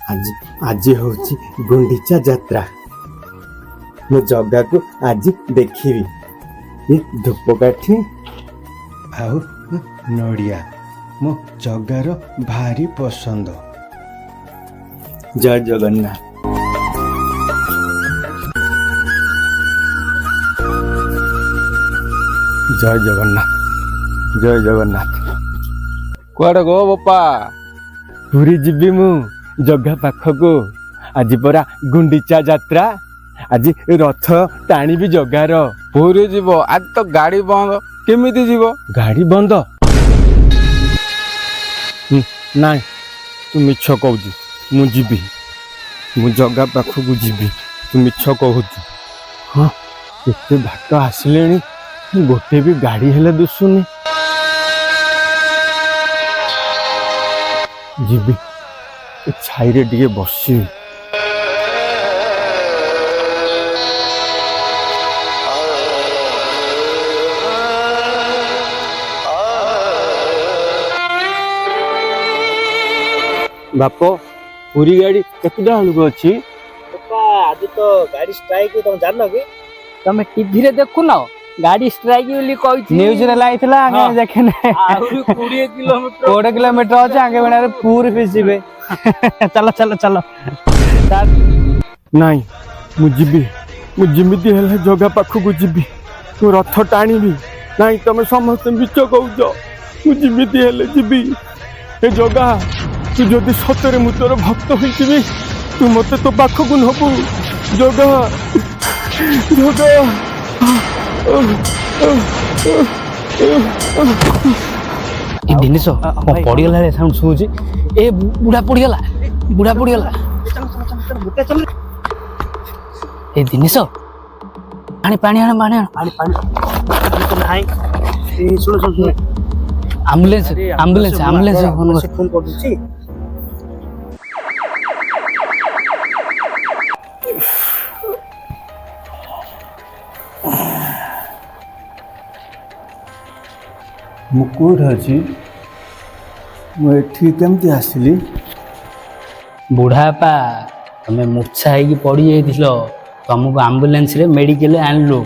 आज आज हूँ गुंडीचा यात्रा मो जगह को आज देखी ये धूपकाठी आउ नड़िया मो जगार भारी पसंद। जय जगन्नाथ। जय जगन्नाथ। जय जगन्नाथ। कुआड़े गो बापा? पूरी जीवी मु जगह पाखको आज परा गुंडीचा यात्रा आज रथ टाणी भी जगार। पूरी जीव आज तो गाड़ी बंद केमिति जीव? गाड़ी बंद नाई तू मिछ कहू मु जीवी मु जगह पाखको जीवी तू मिछ कहू। हाँ एते बाट आसिले गोटे भी गाड़ी हेले दुसुनी जीवी छाई रे टिके बसी। बाप पूरी गाड़ी केतटा हलुक अच्छी? आज तो गाड़ी स्ट्राइक तुम जान कि तुम टीवी रे देखु न गाड़ी स्ट्राइक बोली कहि न्यूज रे लाइथला आगे देखे ने आउरी 20 किलोमीटर अछि आगे बेना रे पूरी फिसिबे। चलो चलो चलो नहीं मु जिमिति हेले जगह पाखको जीवी तू रथ टाणीबी नहीं तुम समस्त मिछ कहूच मु जिमिति हेले जीवी ए जगह तू जदि सतरे मु तोर भक्त होइतिबी तू मते तो पाखको नबु जगह जगह। ए दिनेश पड़ीगला रे साउंड सुउची ए बुढ़ा पड़ीगला ए दिनेश पानी पानी आना पानी नहीं ए सुन एम्बुलेंस फोन कर दीची। मुकुट अच्छी मुझे केमती आसली? बुढ़ापा तमें मूर्छा है पड़ जा तुमको आम्बुलांस रे मेडिकल आणलु।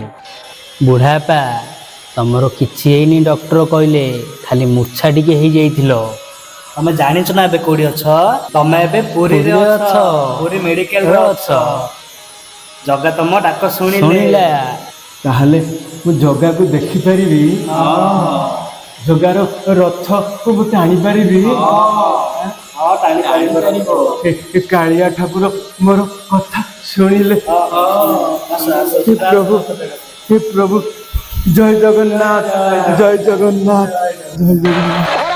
बुढ़ापा तुमर कि डॉक्टर कहले खाली मूर्छा टिके हो जाइथिलो। तमे जानिछ ना एबे कोडी अछ? तमे एबे पूरी रे अछ, पूरी मेडिकल रे अछ। जगा तम डाक सुनिला ताहले मु जगा को देखि परिबी? जगार रथ को मु टाणी परिबी? हां टाणी परिबो। कालिया ठाकुर मोर कथा सुनिले हे प्रभु जय जगन्नाथ जय जगन्नाथ जय जगन्नाथ।